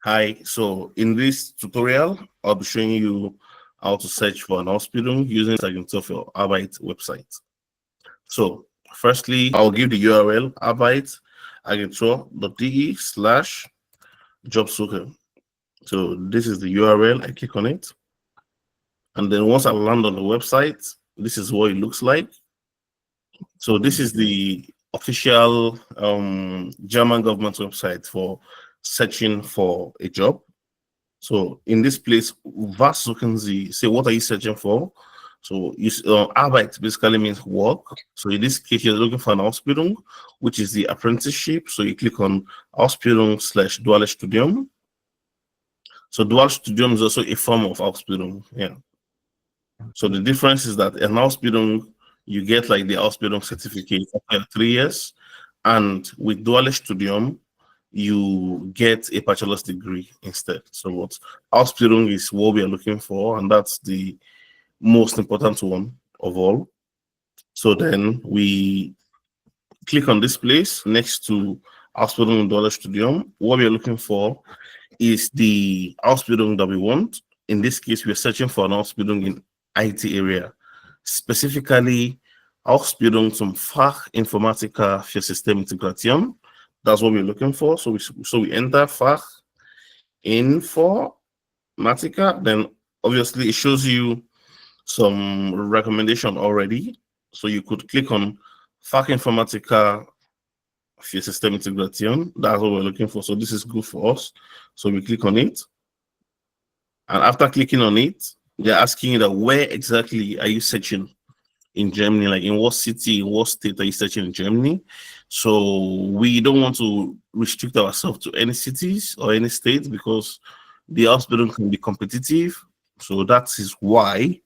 Hi, so in this tutorial, I'll be showing you how to search for an Ausbildung using Agentur für Arbeit website. So firstly, I'll give the URL arbeitsagentur.de/Jobsuche. So this is the URL. I click on it. And then once I land on the website, this is what it looks like. So this is the official German government website for searching for a job. So in this place, was suchen Sie? Say, what are you searching for? So Arbeit basically means work. So in this case, you're looking for an Ausbildung, which is the apprenticeship. So you click on Ausbildung/Duales Studium. So Dual Studium is also a form of Ausbildung. Yeah. So the difference is that an Ausbildung, you get like the Ausbildung certificate after 3 years, and with Dual Studium, you get a bachelor's degree instead. So what Ausbildung is what we are looking for, and that's the most important one of all. So then we click on this place next to Ausbildung Dual Studium. What we are looking for is the Ausbildung that we want. In this case, we are searching for an Ausbildung in IT area, specifically Ausbildung zum Fachinformatiker für Systemintegration. That's what we're looking for. So we enter Fachinformatiker. Then obviously it shows you some recommendation already. So you could click on Fachinformatiker für Systemintegration. That's what we're looking for. So this is good for us. So we click on it. And after clicking on it, they're asking you that where exactly are you searching in Germany? Like in what city, in what state are you searching in Germany? So we don't want to restrict ourselves to any cities or any states because the hospital can be competitive. So that is why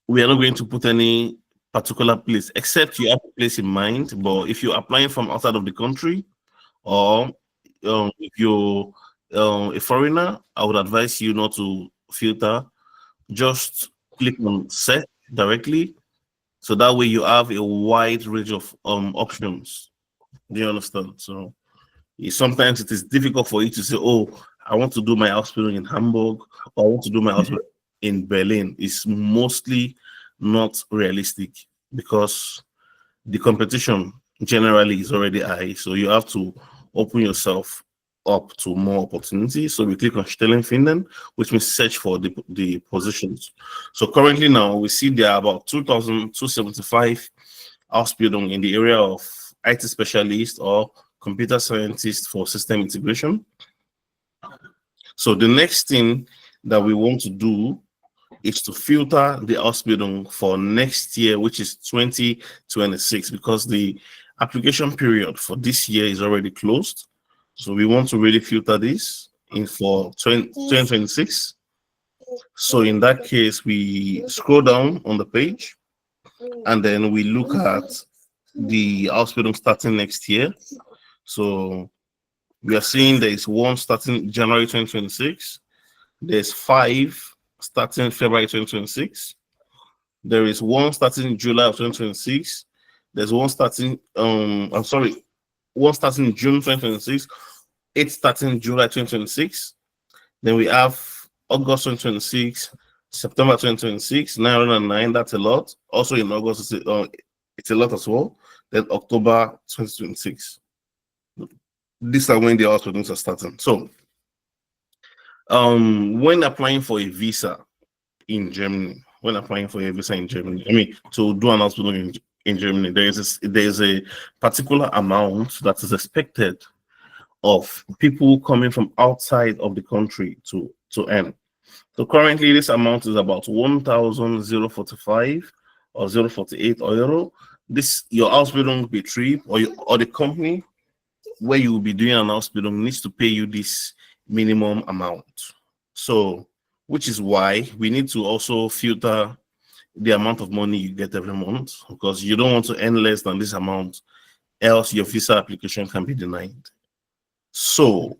we are not going to put any particular place, except you have a place in mind. But if you're applying from outside of the country, or if you're a foreigner, I would advise you not to filter. Just click on search directly. So that way you have a wide range of options. Do you understand? So sometimes it is difficult for you to say, oh, I want to do my Ausbildung in Hamburg, or I want to do my Ausbildung in Berlin. It's mostly not realistic because the competition generally is already high. So you have to open yourself up to more opportunities. So we click on Stellen finden, which means search for the positions. So currently now we see there are about 2,275 Ausbildung in the area of IT specialist or computer scientist for system integration. So the next thing that we want to do is to filter the Ausbildung for next year, which is 2026, because the application period for this year is already closed. So we want to really filter this in for 2026. So in that case, we scroll down on the page and then we look at the Ausbildung starting next year. So we are seeing there is one starting January 2026. There's 5 starting February 2026. There is one starting July of 2026. There's one starting one starting June 2026, 8 starting July 2026. Then we have August 2026, September 2026, 909. That's a lot. Also in August, it's a lot as well. Then October 2026. These are when the hospitals are starting. So when applying for a visa in Germany, I mean, to do an hospital in Germany, there is a particular amount that is expected of people coming from outside of the country to earn. So currently this amount is about 1,045 or 048 euro. This your Ausbildung Betrieb or the company where you will be doing an Ausbildung needs to pay you this minimum amount. So which is why we need to also filter the amount of money you get every month, because you don't want to earn less than this amount, else your visa application can be denied. So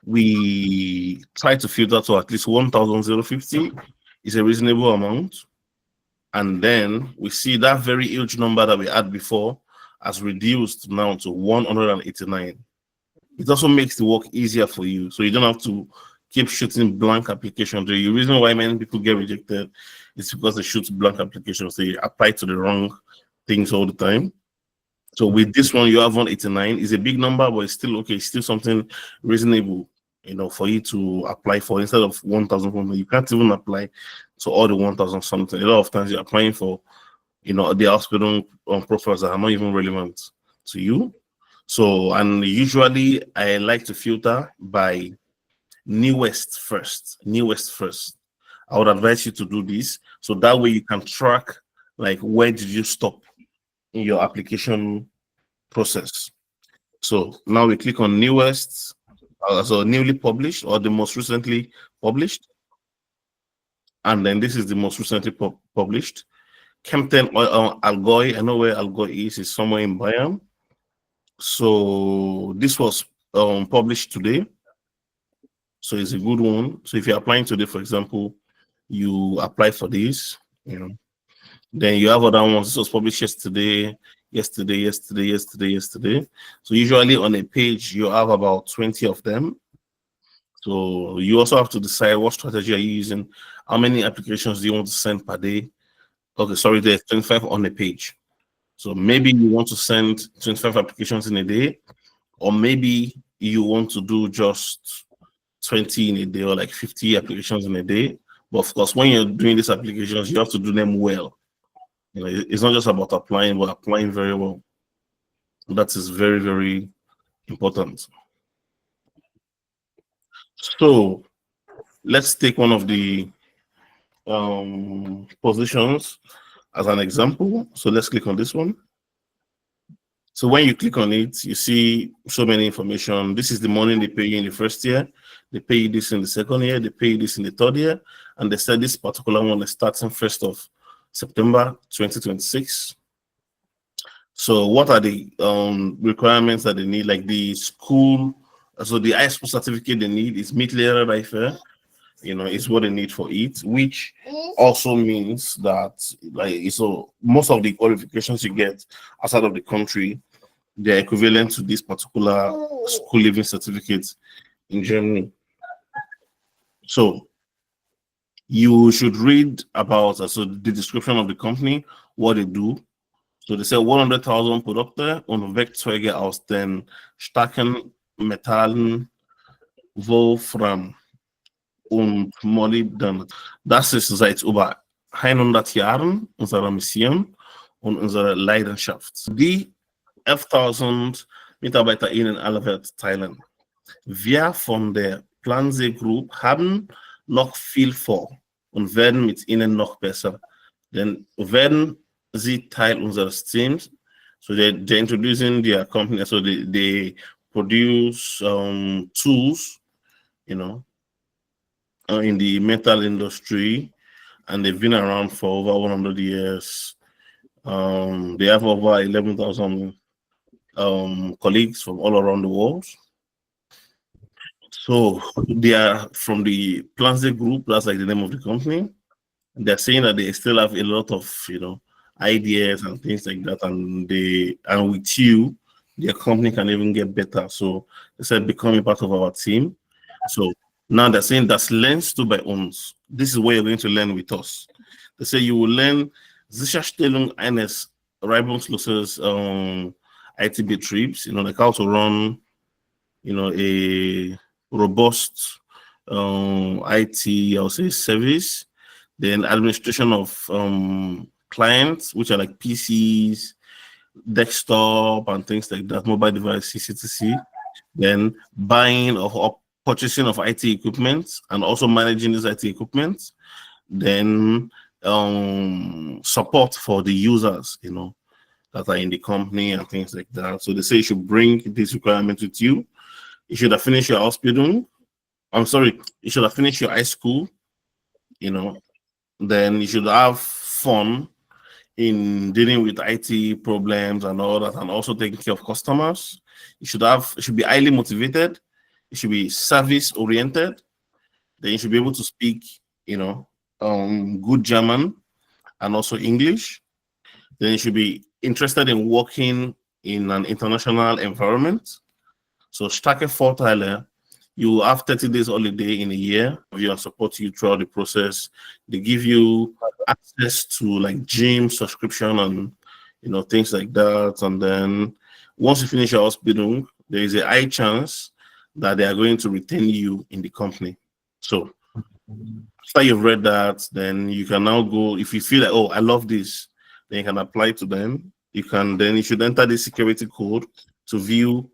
we try to filter to at least 1,050 is a reasonable amount. And then we see that very huge number that we had before has reduced now to 189. It also makes the work easier for you, so you don't have to keep shooting blank applications. The reason why many people get rejected is because they shoot blank applications. They apply to the wrong things all the time. So with this one, you have 189. It's a big number, but it's still okay. It's still something reasonable, for you to apply for instead of 1,000. You can't even apply to all the 1,000 something. A lot of times you're applying for, the Ausbildung profiles that are not even relevant to you. So, and usually I like to filter by newest first. Newest first. I would advise you to do this, so that way you can track like where did you stop in your application process. So now we click on newest, so newly published or the most recently published, and then this is the most recently published. Kempten Allgäu. I know where Allgäu is. It's somewhere in Bayern. So this was published today. So it's a good one. So if you're applying today, for example, you apply for this, then you have other ones. This was published yesterday. So usually on a page, you have about 20 of them. So you also have to decide what strategy are you using. How many applications do you want to send per day? Okay, sorry, there's 25 on a page. So maybe you want to send 25 applications in a day, or maybe you want to do just 20 in a day or like 50 applications in a day. But of course, when you're doing these applications, you have to do them well. It's not just about applying, but applying very well. That is very, very important. So let's take one of the positions as an example. So let's click on this one. So when you click on it, you see so many information. This is the money they pay you in the first year. They pay you this in the second year. They pay you this in the third year. And they said this particular one is starting 1st of September 2026. So what are the requirements that they need? Like the school, so the high school certificate they need is Mittlere Reife, is what they need for it, which also means that so most of the qualifications you get outside of the country, they're equivalent to this particular school living certificate in Germany. So you should read about the description of the company, what they do. So they say 100.000 Produkte und Werkzeuge aus den starken Metallen, Wolfram und Molybden. Das ist seit über 100 Jahren unsere Mission und unsere Leidenschaft. Die 11.000 MitarbeiterInnen aller Welt teilen. Wir von der Plansee Group haben noch viel vor und werden mit ihnen noch besser. Denn werden sie Teil unseres Teams. So they're introducing their company. So they produce tools, in the metal industry, and they've been around for over 100 years. They have over 11,000 colleagues from all around the world. So they are from the Plansee Group. That's like the name of the company. They're saying that they still have a lot of, ideas and things like that, and with you, their company can even get better. So they said becoming part of our team. So now they're saying das lernst du bei uns. This is where you're going to learn with us. They say you will learn Sicherstellung eines reibungslosen IT-Betriebs, like how to run, a robust IT, I'll say, service. Then administration of clients, which are like PCs, desktop, and things like that, mobile devices, etc. Then buying or purchasing of IT equipment and also managing this IT equipment. Then support for the users, that are in the company and things like that. So they say you should bring this requirement with you. You should have finished your Ausbildung. You should have finished your high school, Then you should have fun in dealing with IT problems and all that, and also taking care of customers. You should be highly motivated. You should be service oriented. Then you should be able to speak, good German and also English. Then you should be interested in working in an international environment. So Stake Fortile, you have 30 days holiday in a year. They support you throughout the process. They give you access to like gym subscription and things like that. And then once you finish your Ausbildung, there is a high chance that they are going to retain you in the company. So after you've read that, then you can now go, if you feel like, oh, I love this, then you can apply to them. You should enter the security code to view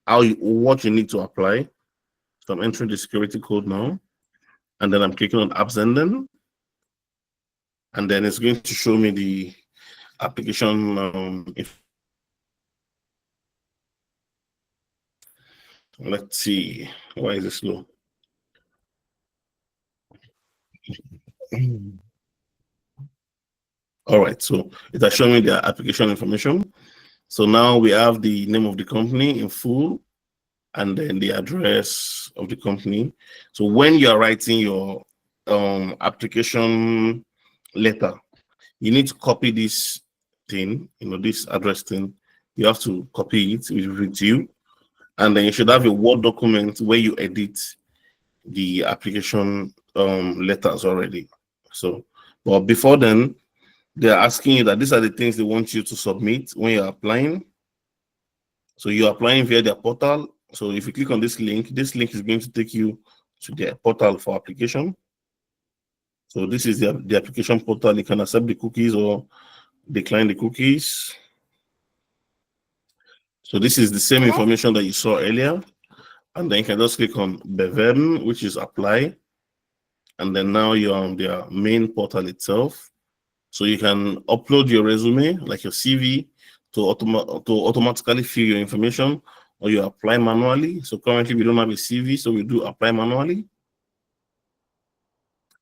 what you need to apply. So I'm entering the security code now, and then I'm clicking on Absenden, and then it's going to show me the application. Let's see, why is it slow? All right, so it has shown me the application information. So now we have the name of the company in full, and then the address of the company. So when you are writing your application letter, you need to copy this thing, this address thing. You have to copy it with you, and then you should have a Word document where you edit the application letters already. So, but before then, they're asking you that these are the things they want you to submit when you're applying. So you're applying via their portal. So if you click on this link is going to take you to their portal for application. So this is the application portal. You can accept the cookies or decline the cookies. So this is the same information that you saw earlier. And then you can just click on Bewerben, which is apply. And then now you're on their main portal itself. So you can upload your resume, like your CV, to automatically fill your information, or you apply manually. So currently we don't have a CV, so we do apply manually.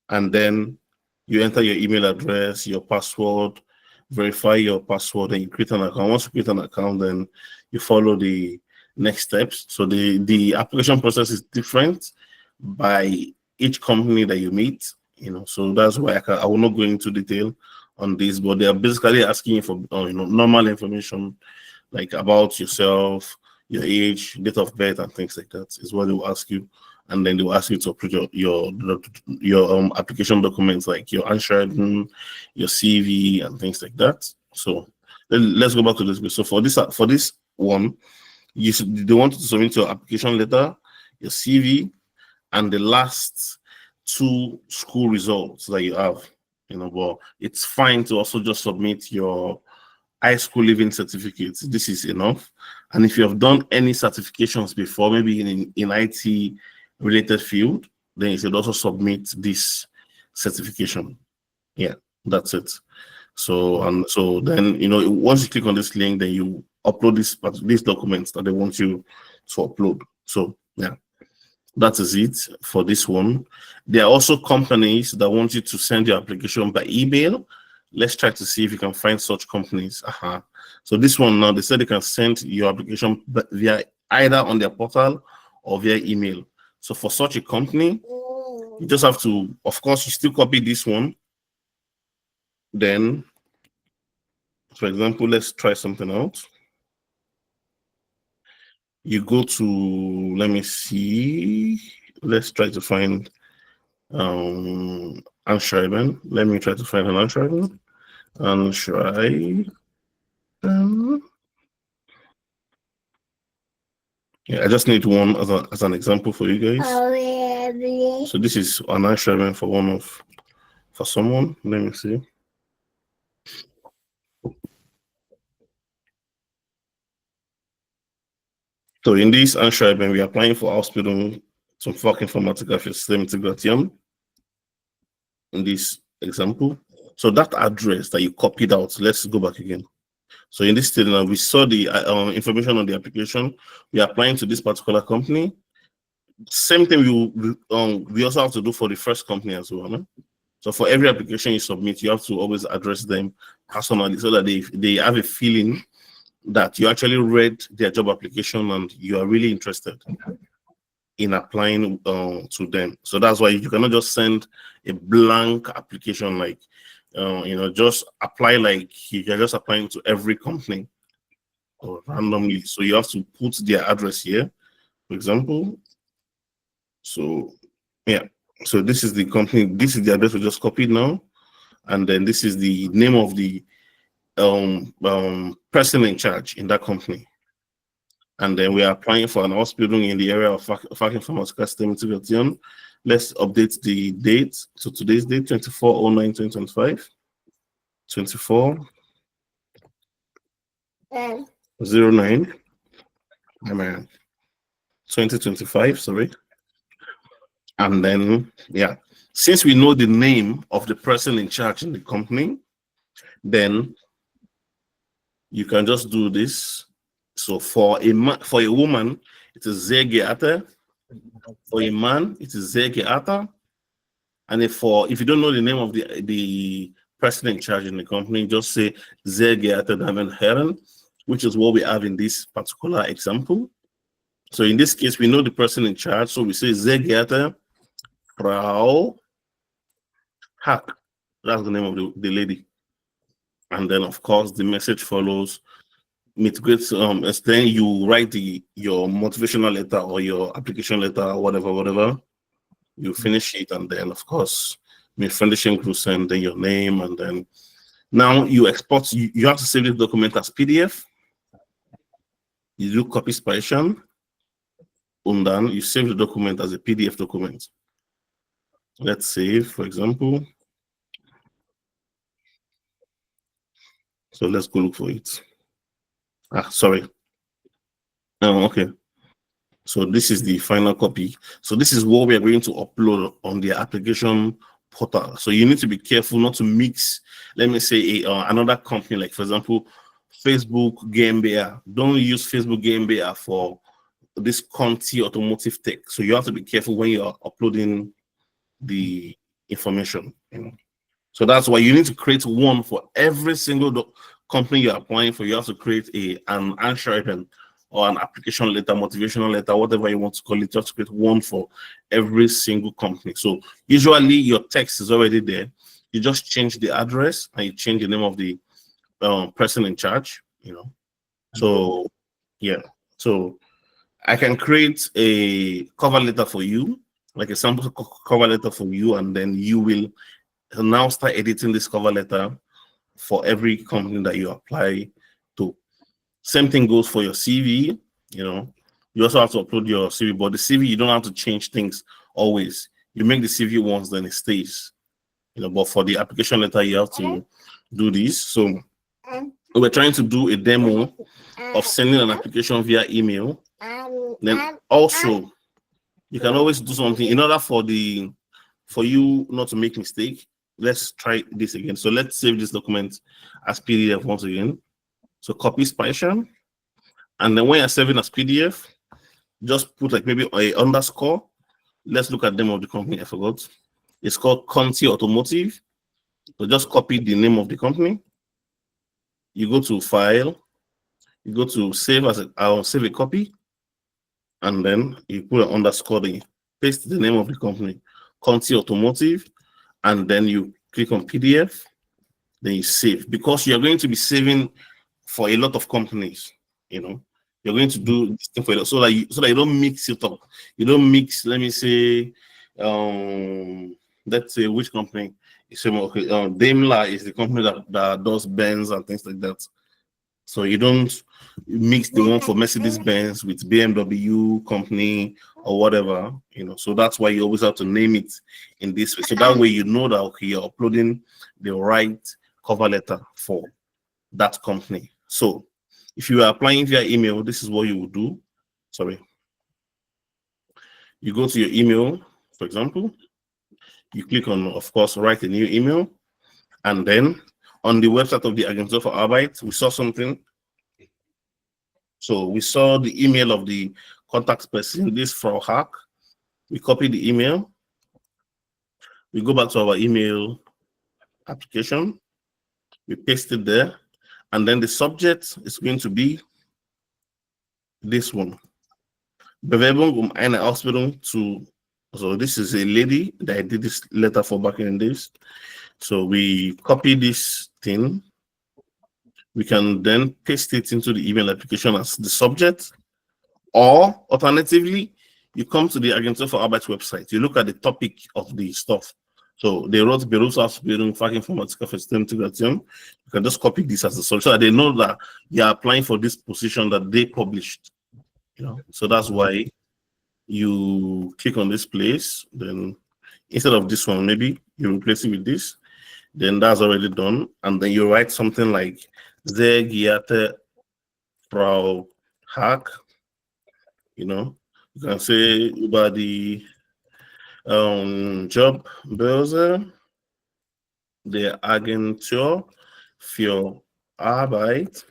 And then you enter your email address, your password, verify your password, and you create an account. Once you create an account, then you follow the next steps. So the application process is different by each company that you meet. So that's why I will not go into detail on this, but they are basically asking you for normal information, like about yourself, your age, date of birth, and things like that is what they will ask you. And then they will ask you to upload your application documents, like your handwriting, your CV, and things like that. So let's go back to this. So for this one, they want you to submit your application letter, your CV, and the last 2 school results that you have. But it's fine to also just submit your high school living certificate. This is enough. And if you have done any certifications before, maybe in IT related field, then you should also submit this certification. Yeah, that's it. So so then once you click on this link, then you upload these documents that they want you to upload. So yeah, that is it for this one. There are also companies that want you to send your application by email. Let's try to see if you can find such companies. So this one now, they said they can send your application via either on their portal or via email. So for such a company, you just have to, of course, you still copy this one. Then, for example, let's try something out. You go to, let me see, let's try to find Anschreiben. Let me try to find an Anschreiben. Anschreiben. Yeah, I just need one as an example for you guys. So this is an Anschreiben for someone. Let me see. So in this Anschreiben, we are applying for Ausbildung zum Fachinformatiker für Systemintegration. In this example, so that address that you copied out, let's go back again. So in this statement, we saw the information on the application. We are applying to this particular company. Same thing we also have to do for the first company as well. No? So for every application you submit, you have to always address them personally so that they have a feeling that you actually read their job application and you are really interested in applying to them. So that's why you cannot just send a blank application, like just apply like you're just applying to every company or randomly. So you have to put their address here for example. So yeah, so this is the company, this is the address we just copied now, and then this is the name of the person in charge in that company. And then we are applying for an Ausbildung in the area of Fachinformatiker System Integration. Let's update the date. So today's date, 24/09/2025. 24/09, 2025, sorry. And then, yeah, since we know the name of the person in charge in the company, then you can just do this. So for a woman, it is sehr geehrte. For a man, it is sehr geehrter. And if you don't know the name of the person in charge in the company, just say sehr geehrte Damen und Herren, which is what we have in this particular example. So in this case, we know the person in charge, so we say sehr geehrte Frau Hack. That's the name of the lady. And then, of course, the message follows. With great then you write your motivational letter or your application letter or whatever. You finish it, and then, of course, finishing to send then your name, and then now you export. You have to save this document as PDF. You do copy spation, and then you save the document as a PDF document. Let's save, for example. So let's go look for it. Sorry. Oh, okay. So this is the final copy. So this is what we are going to upload on the application portal. So you need to be careful not to mix, let me say, another company, like, for example, Facebook GmbH. Don't use Facebook GmbH for this Conti automotive tech. So you have to be careful when you are uploading the information. So that's why you need to create one for every single company you're applying for. You have to create an answer item or an application letter, motivational letter, whatever you want to call it. Just create one for every single company. So usually your text is already there. You just change the address and you change the name of the person in charge. So yeah. So I can create a cover letter for you, like a sample cover letter for you, and then you will now start editing this cover letter for every company that you apply to. Same thing goes for your CV. You also have to upload your CV, but the CV, you don't have to change things always. You make the CV once, then it stays. But for the application letter, you have to do this. So we're trying to do a demo of sending an application via email. Then also, you can always do something in order for you not to make mistake. Let's try this again. So let's save this document as PDF once again. So copy spation, and then when you're saving as PDF, just put like maybe a underscore. Let's look at the name of the company. I forgot. It's called Conti Automotive. So just copy the name of the company. You go to File. You go to Save as I'll save a copy, and then you put an underscore. Then you paste the name of the company, Conti Automotive, and then you click on PDF. Then you save, because you're going to be saving for a lot of companies. You're going to do this thing for it so that you don't mix it up. You don't mix, let me say, let's say which company. Okay, Daimler is the company that does Benz and things like that. So you don't mix the one for Mercedes-Benz with BMW company or whatever, So that's why you always have to name it in this way. So that way you know that, okay, you're uploading the right cover letter for that company. So if you are applying via email, this is what you will do. Sorry. You go to your email, for example. You click on, of course, write a new email. And then on the website of the Agentur für Arbeit, we saw something. So we saw the email of the contact person, this Frau Hack. We copy the email. We go back to our email application. We paste it there. And then the subject is going to be this one. Bewerbung eine Ausbildung zu. So this is a lady that I did this letter for back in the days. So we copy this thing. We can then paste it into the email application as the subject. Or alternatively, you come to the Agentur für Arbeit website. You look at the topic of the stuff. So they wrote Berufsausbildung, Fachinformatiker für Systemintegration. You can just copy this as a solution. So they know that you're applying for this position that they published. You know, so that's why you click on this place. Then instead of this one, maybe you replace it with this. Then that's already done. And then you write something like Sehr geehrte Frau Hack. You know, you can say about the Jobbörse der Agentur für Arbeit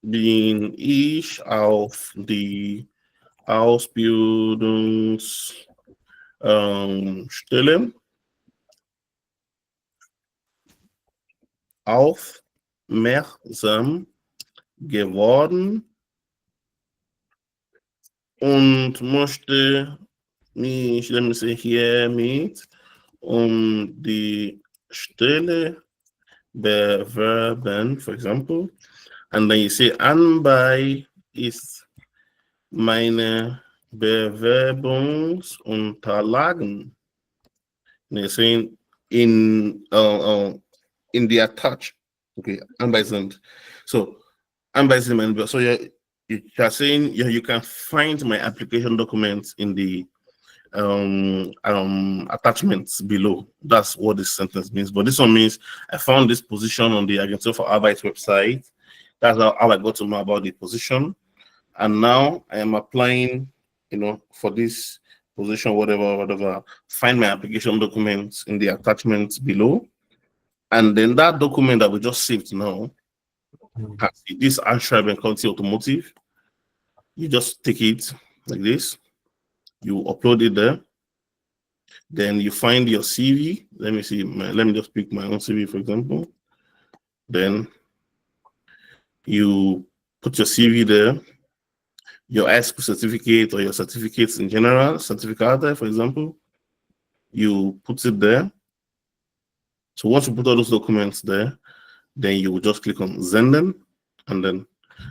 bin ich auf die Ausbildungsstelle aufmerksam geworden und möchte mich, let me say, hiermit die Stelle bewerben, for example. And then you say, anbei ist meine Bewerbungsunterlagen. And you're saying in the attached. Okay, anbei sind. So anbei sind, so you're saying you can find my application documents in the attachments below. That's what this sentence means. But this one means I found this position on the Agentur für Arbeit website. That's how I got to know about the position. And now I am applying, you know, for this position, whatever. Find my application documents in the attachments below. And then that document that we just saved now, this Anschreiben Quality Automotive, you just take it like this. You upload it there. Then you find your CV. Let me see. Let me just pick my own CV, for example. Then you put your CV there, your high school certificate or your certificates in general, certificate, for example. You put it there. So once you put all those documents there, then you will just click on Senden, and then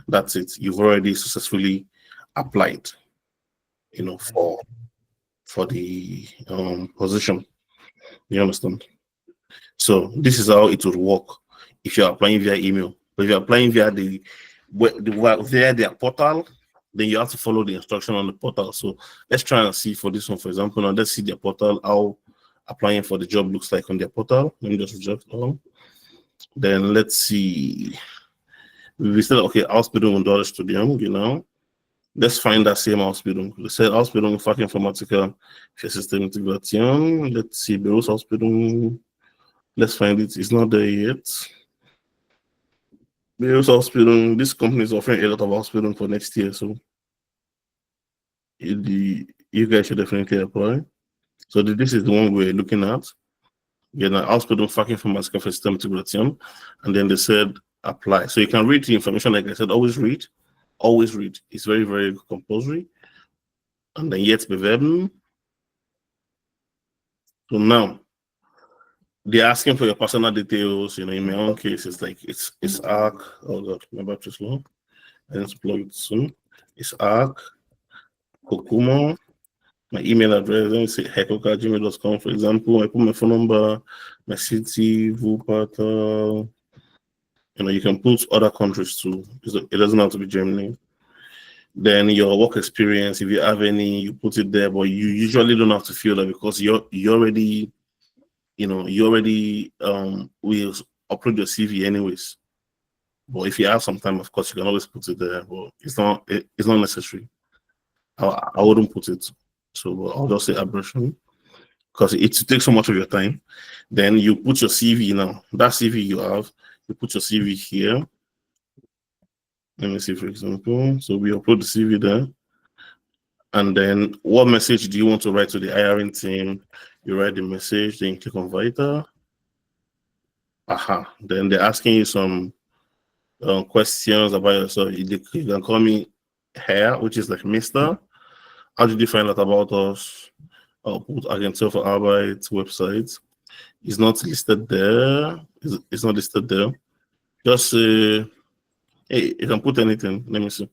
that's it. You've already successfully applied, you know, for the position. You understand? So this is how it would work if you're applying via email. But if you're applying via their portal, then you have to follow the instruction on the portal. So let's try and see for this one, for example. Now let's see their portal, how applying for the job looks like on their portal. Let me just reject all. Then let's see. We said, okay, Ausbildung und duales Studium, genau. Let's find that same Ausbildung. We said Ausbildung Fachinformatiker für Systemintegration. Let's see, Berufsausbildung. Let's find it. It's not there yet. Berufsausbildung. This company is offering a lot of Ausbildung for next year, so you guys should definitely apply. So this is the one we're looking at. Yeah, Ausbildung Fachinformatiker für Systemintegration, and then they said apply. So you can read the information, like I said, always read. Always read. It's very, very compulsory. And then jetzt bewerben. So now they're asking for your personal details. You know, in my own case, it's like it's ARC. Oh god, my battery's low. I need to plug it soon. It's ARC, Kokumo, my email address. Let me say hekoka@gmail.com, for example. I put my phone number, my city, Wuppertal. You know, you can put other countries too. It doesn't have to be Germany. Then your work experience, if you have any, you put it there. But you usually don't have to fill that because you already will upload your CV anyways. But if you have some time, of course, you can always put it there. But it's not necessary. I wouldn't put it. So I'll just say abortion because it takes so much of your time. Then you put your CV now. That CV you have. You put your CV here. Let me see, for example. So we upload the CV there. And then what message do you want to write to the hiring team? You write the message, then you click on Weiter. Aha. Then they're asking you some questions about yourself. You can call me Herr, which is like Mr. How did you find out about us? I'll put Agentur für Arbeit website. It's not listed there. It's not listed there. Just hey, you can put anything. Let me see.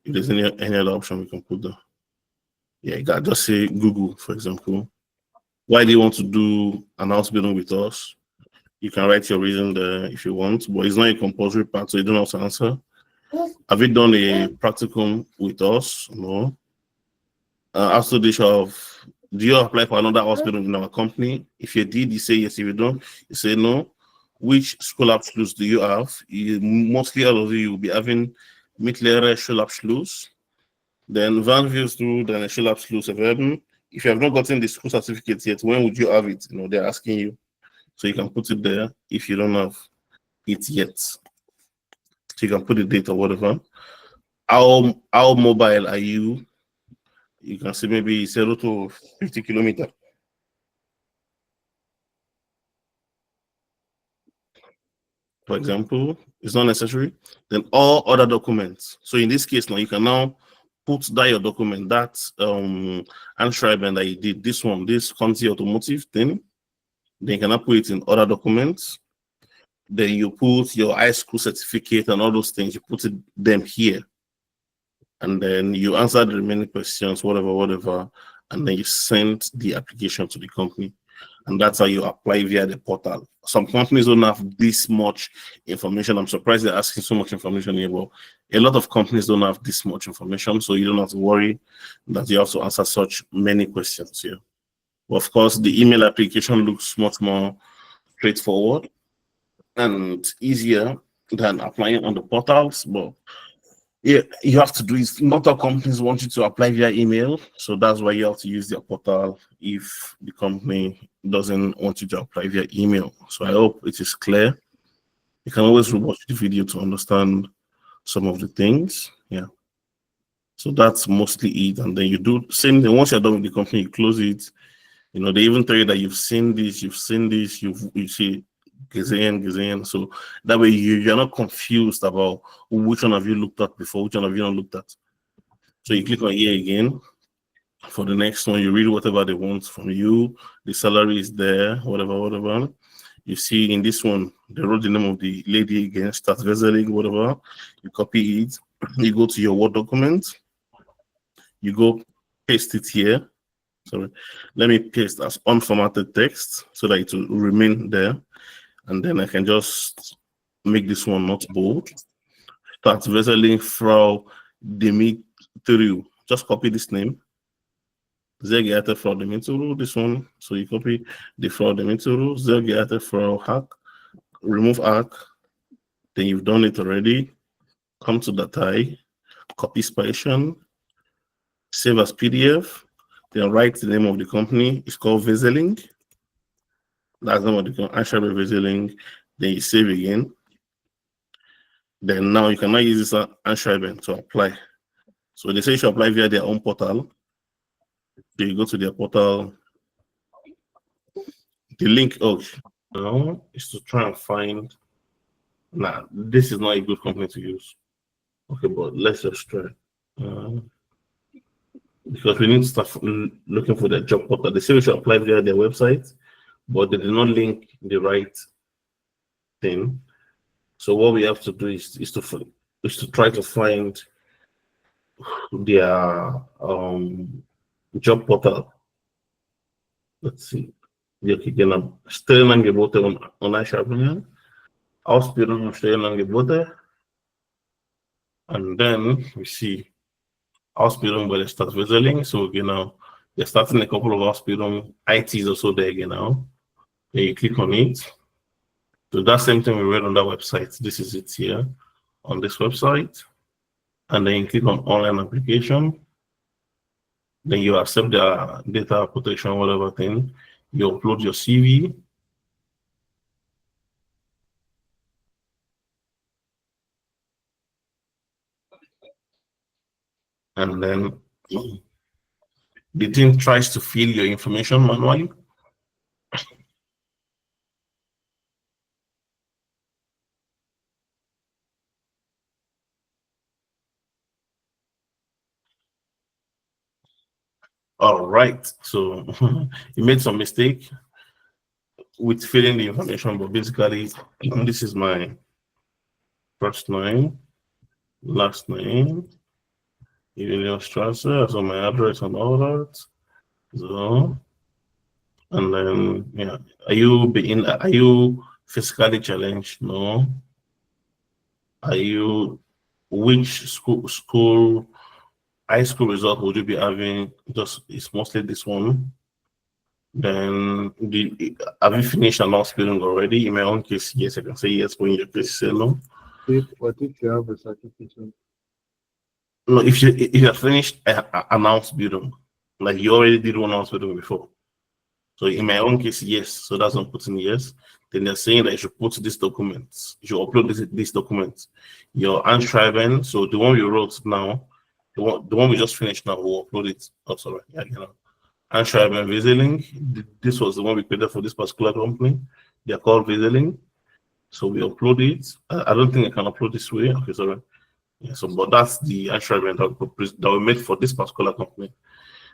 If there's any other option we can put there. Yeah, you got just say Google, for example. Why do you want to do an Ausbildung with us? You can write your reason there if you want, but it's not a compulsory part, so you don't have to answer. Have you done a practicum with us? No. After this of, do you apply for another hospital in our company? If you did, you say yes. If you don't, you say no. Which Schulabschluss do you have? Mostly all of you will be having mittlere Schulabschluss. Then Van Views do then a Schulabschluss erwerben. If you have not gotten the school certificate yet, when would you have it? They're asking you. So you can put it there if you don't have it yet. So you can put the date or whatever. How mobile are you? You can say maybe 0 to 50 kilometers. For example, it's not necessary. Then all other documents. So in this case now, you can now put that your document, that Anschreiben that you did, this one, this Conti Automotive thing. Then you can now put it in other documents. Then you put your high school certificate and all those things, you put them here. And then you answer the remaining questions, whatever, and then you send the application to the company. And that's how you apply via the portal. Some companies don't have this much information. I'm surprised they're asking so much information here, but a lot of companies don't have this much information, so you don't have to worry that you have to answer such many questions here. But of course, the email application looks much more straightforward and easier than applying on the portals, but yeah, you have to do it. Not all companies want you to apply via email, so that's why you have to use their portal if the company doesn't want you to apply via email. So I hope it is clear. You can always rewatch the video to understand some of the things. Yeah. So that's mostly it. And then you do same thing. Once you're done with the company, you close it. They even tell you that you've seen this, you see gesehen. So that way you're not confused about which one have you looked at before, which one have you not looked at. So you click on here again. For the next one, you read whatever they want from you. The salary is there, whatever. You see in this one, they wrote the name of the lady again, Stadtwesseling, whatever. You copy it. You go to your Word document. You go paste it here. Sorry, let me paste as unformatted text so that it will remain there. And then I can just make this one not bold. Stadtwesseling Frau Dimitru. Just copy this name. Sehr geehrte Frau Dimitru, this one. So you copy the Frau Dimitru, sehr geehrte Frau Hack, remove Hack. Then you've done it already. Come to Datei, copy Speichern, save as PDF. Then write the name of the company. It's called Wesseling. That's the name of the company, Anschreiben Wesseling. Then you save again. Then now you can now use this Anschreiben to apply. So they say you should apply via their own portal. So you go to their portal. The link now is to try and find. Nah, this is not a good company to use. Okay, but let's just try. Because we need to start looking for their job portal. They say we should apply via their website, but they did not link the right thing. So what we have to do is to try to find their job portal. Let's see. Okay, genau. Stellenangebote und Online-Shopping. Ausbildung und Stellenangebote. And then we see Ausbildung by the Stadtwesseling. So they're starting a couple of Ausbildung. IT is also there now. Then you click on it. So that same thing we read on that website. This is it here on this website. And then you click on online application. Then you accept the data protection, whatever thing. You upload your CV. And then the thing tries to fill your information manually. All right, so you made some mistake with filling the information, but basically this is my first name, last name, Email transfer, so my address and all that. So, and then yeah, are you physically challenged? No. Are you which school high school result would you be having? Just it's mostly this one. Then have you finished an Ausbildung already? In my own case, yes, I can say yes. When your case say no. What if you have a certificate? No, if you have finished an Ausbildung, like you already did one Ausbildung before. So in my own case, yes. So that's what I'm putting yes. Then they're saying that you should put these documents. You should upload these documents. Your Anschreiben, so the one we wrote now, the one we just finished now, we'll upload it. Oh, sorry, yeah, you know. Anschreiben Wieseling. This was the one we created for this particular company. They're called Wieseling. So we upload it. I don't think I can upload this way. Okay, sorry. Yeah, so but that's the Anschreiben that we made for this particular company.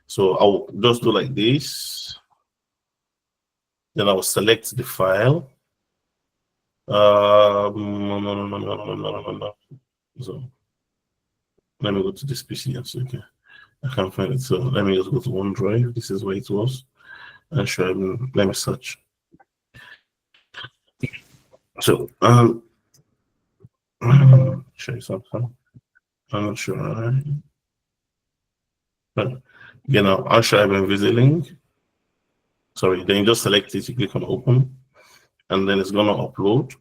So I'll just do like this. Then I will select the file. No. So let me go to this PC. Yes, okay. I can't find it. So let me just go to OneDrive. This is where it was. And let me search. So show you something. I'm not sure. But you know, I'll show you Wieseling. Sorry, then you just select it, you click on open, and then it's gonna upload.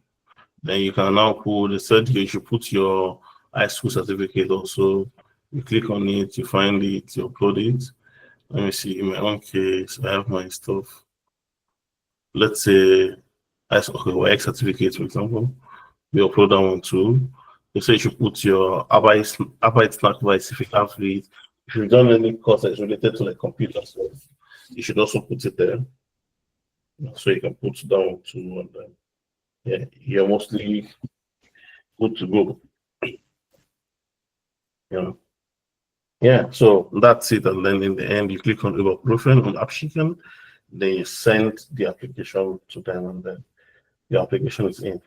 Then you can now put, it said you should put your high school certificate also. You click on it, you find it, you upload it. Let me see, in my own case, I have my stuff. Let's say, okay, work certificate, for example. We upload that one too. You say you should put your Arbeitsnachweis if you have it. If you've done any course that's related to like computer stuff, you should also put it there. So you can put that one too, and then yeah, you're mostly good to go. Yeah, so that's it. And then in the end, you click on Überprüfen on Abschicken, then you send the application to them, and then the application is in.